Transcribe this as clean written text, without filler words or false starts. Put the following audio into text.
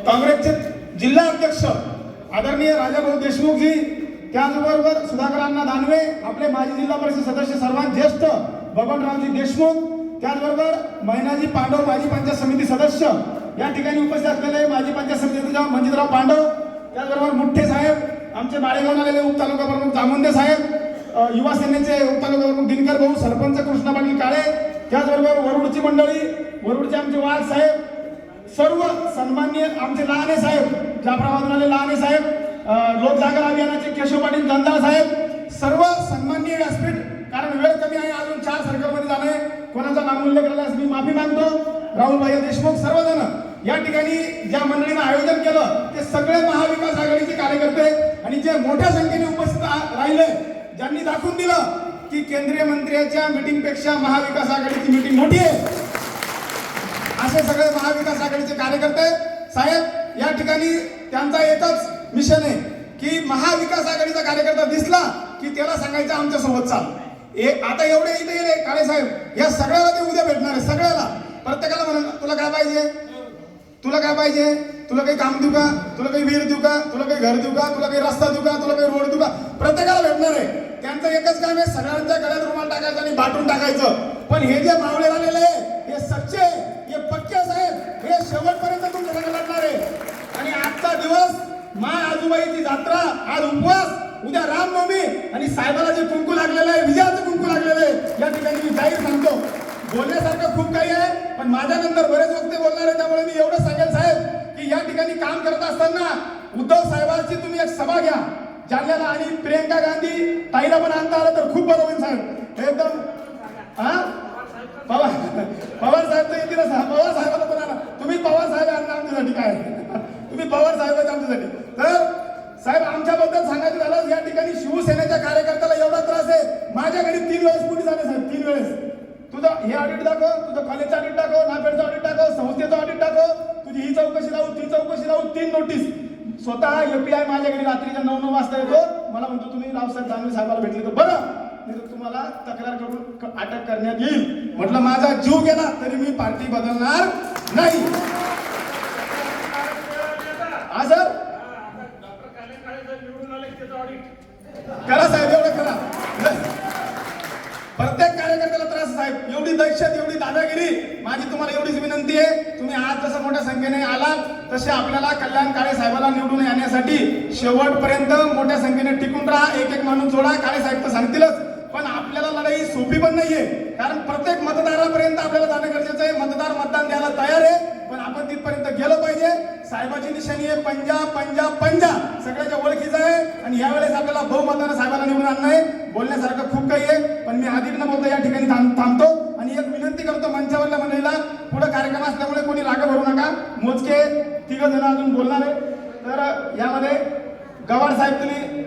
काँग्रेसचे जिल्हा अध्यक्ष आदरणीय राजाभाऊ देशमुखजी, त्याचबरोबर सुधाकरांना दानवे, आपले माजी जिल्हा परिषद सदस्य सर्वात ज्येष्ठ बबनरावजी देशमुख, त्याचबरोबर मैनाजी पांडव माजी पंचायत समिती सदस्य या ठिकाणी उपस्थित असलेले माजी पंचायत समितीचे मंजितराव पांडव, त्याचबरोबर मुठ्ठे साहेब, आमचे माळेगावून आलेले उपतालुका प्रमुख जामुंदे साहेब, युवा सेनेचे उपतालुका प्रमुख दिनकर भाऊ, सरपंच कृष्ण पाटील काळे, त्याचबरोबर वरुडची मंडळी, वरुडचे आमचे वाघ साहेब, सर्व सन्माननीय आमचे लहाने साहेब, जाफराबादून आले लहाने साहेब, लोकजागर अभियानाचे केशव पाटील जंदाळ साहेब, सर्व सन्माननीय व्यासपीठ, कारण वेळ कमी आहे, अजून 4 सर्कलमध्ये जाणे, कोणाचा नाम उल्लेख केल्यास मी माफी मागतो. राहुलभाई देशमुख, सर्वजण या ठिकाणी ज्या मंडळीनं आयोजन केलं ते सगळे महाविकास आघाडीचे कार्यकर्ते आणि जे मोठ्या संख्येने उपस्थित राहिले, ज्यांनी दाखवून दिलं की केंद्रीय मंत्र्यांच्या मीटिंगपेक्षा महाविकास आघाडीची मीटिंग मोठी आहे, असे सगळे महाविकास आघाडीचे कार्यकर्ते साहेब. या ठिकाणी त्यांचा एकच मिशन आहे की महाविकास आघाडीचा कार्यकर्ता दिसला की त्याला सांगायचं आमच्या सोबत चाल. आता एवढे इथे गेले काळे साहेब, या सगळ्याला ते उद्या भेटणार आहे, सगळ्याला, प्रत्येकाला म्हणा तुला काय पाहिजे, तुला काय पाहिजे, तुला काही काम देऊ का, तुला काही विहीर देऊ का, तुला काही घर देऊ का, तुला काही रस्ता देऊ का, तुला काही रोड देऊ का, प्रत्येकाला भेटणार आहे. त्यांचं एकच काम आहे, सगळ्यांच्या गळ्यात रुमाल टाकायचं आणि बाटून टाकायचं. पण हे जे मावळे आलेले हे सच्चे, हे पक्के साहेब, हे शेवटपर्यंत तुमच्या संग लढणार आहे. आणि आजचा दिवस माय आजूबाईची जत्रा, आज उपवास, उद्या रामनवमी आणि साहेबाला जे कुंकू लागलेलं आहे, विजयाचं कुंकू लागलेलं आहे, या ठिकाणी मी जाहीर सांगतो. बोलण्यासारखं खूप काही आहे, पण माझ्यानंतर बरेच वक्ते बोलणार आहे, त्यामुळे मी एवढं सांगेल साहेब की या ठिकाणी काम करत असताना उद्धव साहेबांची तुम्ही एक सभा घ्या जालन्याला, आणि प्रियंका गांधी ताईला पण आणता आलं तर खूप बरं होईल साहेब. एकदम पवार साहेब तर येतील, पवार साहेबाला पण आणा तुम्ही, पवार साहेब आणा आमच्यासाठी, काय तुम्ही पवार साहेब आमच्यासाठी. तर साहेब आमच्याबद्दल सांगायचं झालं, या ठिकाणी शिवसेनेच्या कार्यकर्त्याला एवढा त्रास आहे, माझ्या घरी 3 वेळेस पोलीस आले साहेब, 3 वेळेस. तुझं हे ऑडिट दाखव, तुझं कॉलेजचं ऑडिट दाखव, नापेडचं ऑडिट दाखव, संस्थेचं ऑडिट दाखव, तुझी ही चौकशी लावू, ती चौकशी लावू, 3 नोटीस. स्वतः FBI माझ्या घरी रात्रीच्या 9 वाजता येतो, मला म्हणतो तुम्ही रावसाहेब दानवे साहेबाला भेटले तर बरं, नाही तर तुम्हाला तक्रार करून अटक करण्यात येईल. म्हटलं माझा जीव गेला तरी मी पार्टी बदलणार नाही. हा सर, करा साहेब, एवढं करा. प्रत्येक कार्यकर्त्याला त्रास साहेब, एवढी दहशत, एवढी दादागिरी. माझी तुम्हाला एवढीच विनंती आहे, तुम्ही आज जसं मोठ्या संख्येने आलात तसे आपल्याला कल्याण काळे साहेबाला निवडून आणण्यासाठी शेवटपर्यंत मोठ्या संख्येने टिकून राहा. एक माणूस जोडा, काळे साहेब तर सांगतीलच, पण आपल्याला लढाई सोपी पण नाहीये, कारण प्रत्येक मतदारापर्यंत आपल्याला जाणं गरजेचं आहे. मतदार मतदान द्यायला तयार आहे, पण आपण तिथपर्यंत गेलो पाहिजे. साहेबाची निशाणी आहे पंजा पंजा पंजा, सगळ्याच्या ओळखीचं आहे, आणि यावेळेस आपल्याला बहुमतानं साहेबाला निवडून आणणं आहे. बोलण्यासारखं खूप काही आहे, पण मी अधिक न बोलता या ठिकाणी थांबतो आणि एक विनंती करतो मंचावरल्या मंडळीला, पुढे कार्यक्रम असल्यामुळे कोणी राग भरू नका. मोजके 3 जण अजून बोलणार आहे, तर यामध्ये गवाड साहेब तुम्ही